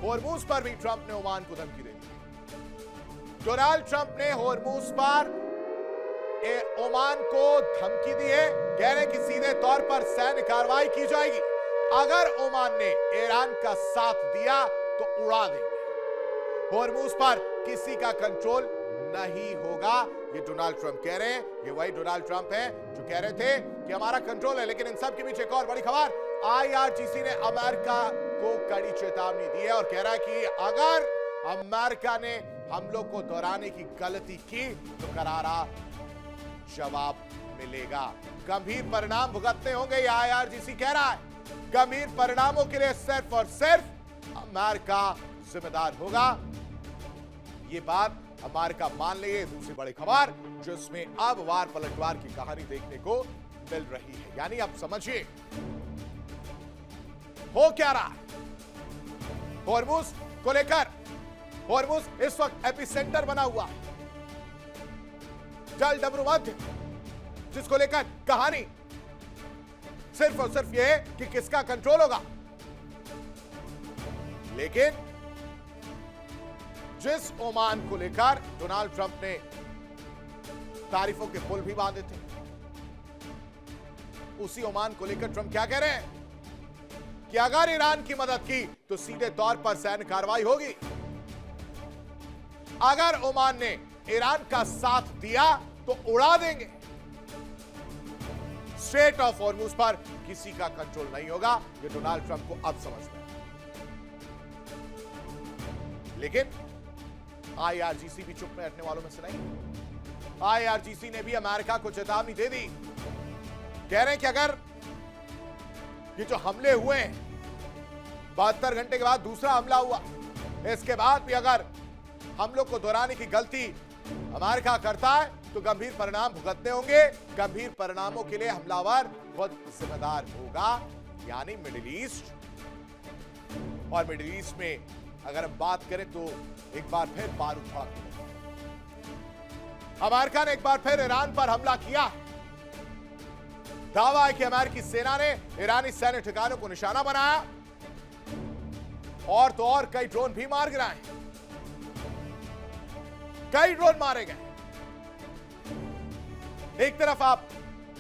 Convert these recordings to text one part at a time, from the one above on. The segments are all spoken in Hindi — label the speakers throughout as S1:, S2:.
S1: होर्मुज पर भी ट्रंप ने ओमान को धमकी दे दी। डोनाल्ड ट्रंप ने होर्मुज पर ओमान को धमकी दी है, कह रहे हैं कि सीधे तौर पर सैन्य कार्रवाई की जाएगी। अगर ओमान ने ईरान का साथ दिया तो उड़ा देंगे। होर्मुज पर किसी का कंट्रोल नहीं होगा, ये डोनाल्ड ट्रंप कह रहे हैं। ये वही डोनाल्ड ट्रंप हैं जो कह रहे थे कि हमारा कंट्रोल है। लेकिन इन सब के बीच एक और बड़ी खबर, IRGC ने अमेरिका को कड़ी चेतावनी दी है और कह रहा है कि अगर अमेरिका ने हमलों को दोहराने की गलती की तो करारा जवाब मिलेगा। गंभीर परिणाम भुगतने होंगे, ये IRGC कह रहा है। गंभीर परिणामों के लिए सिर्फ और सिर्फ अमेरिका जिम्मेदार होगा। ये बात अमेरिका मान ले। दूसरी बड़ी खबर जिसमें अब वार पलटवार की कहानी देखने को मिल रही है, यानी अब समझिए हो क्या रहा है। होर्मुज को लेकर, होर्मुज इस वक्त एपिसेंटर बना हुआ है, जल डमरू मध्य, जिसको लेकर कहानी सिर्फ और सिर्फ यह है कि किसका कंट्रोल होगा। लेकिन जिस ओमान को लेकर डोनाल्ड ट्रंप ने तारीफों के पुल भी बांधे थे, उसी ओमान को लेकर ट्रंप क्या कह रहे हैं कि अगर ईरान की मदद की तो सीधे तौर पर सैन्य कार्रवाई होगी। अगर ओमान ने ईरान का साथ दिया तो उड़ा देंगे। स्ट्रेट ऑफ होर्मुज पर किसी का कंट्रोल नहीं होगा, ये डोनाल्ड ट्रंप को अब समझ में। लेकिन IRGC भी चुप बैठने वालों में से नहीं। IRGC ने भी अमेरिका को चेतावनी दे दी, कह रहे हैं कि अगर ये जो हमले हुए हैं, 72 घंटे के बाद दूसरा हमला हुआ, इसके बाद भी अगर हमलों को दोहराने की गलती अमेरिका करता है तो गंभीर परिणाम भुगतने होंगे। गंभीर परिणामों के लिए हमलावर खुद जिम्मेदार होगा, यानी मिडिल ईस्ट। और मिडिल ईस्ट में अगर हम बात करें तो एक बार फिर बारूद भड़क गया। अमेरिका ने एक बार फिर ईरान पर हमला किया। दावा है कि अमेरिकी सेना ने ईरानी सैन्य ठिकानों को निशाना बनाया और तो और कई ड्रोन भी मार गिराए। कई ड्रोन मारे गए। एक तरफ आप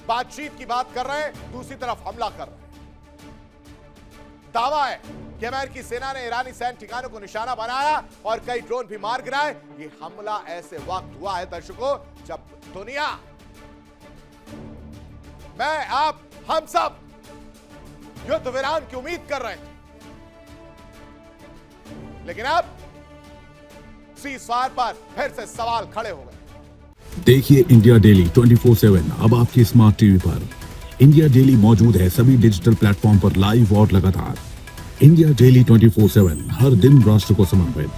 S1: बातचीत की बात कर रहे हैं, दूसरी तरफ हमला कर रहे हैं। दावा है कि अमेरिकी सेना ने ईरानी सैन्य ठिकानों को निशाना बनाया और कई ड्रोन भी मार गिराए। ये हमला ऐसे वक्त हुआ है दर्शकों जब दुनिया, मैं, आप, हम सब युद्ध विराम की उम्मीद कर रहे थे। लेकिन अब सीज़फायर पर फिर से सवाल खड़े हो गए।
S2: देखिए इंडिया डेली 24/7 अब आपके स्मार्ट टीवी पर। इंडिया डेली मौजूद है सभी डिजिटल प्लेटफॉर्म पर लाइव और लगातार। इंडिया डेली 24/7 हर दिन राष्ट्र को समर्पित।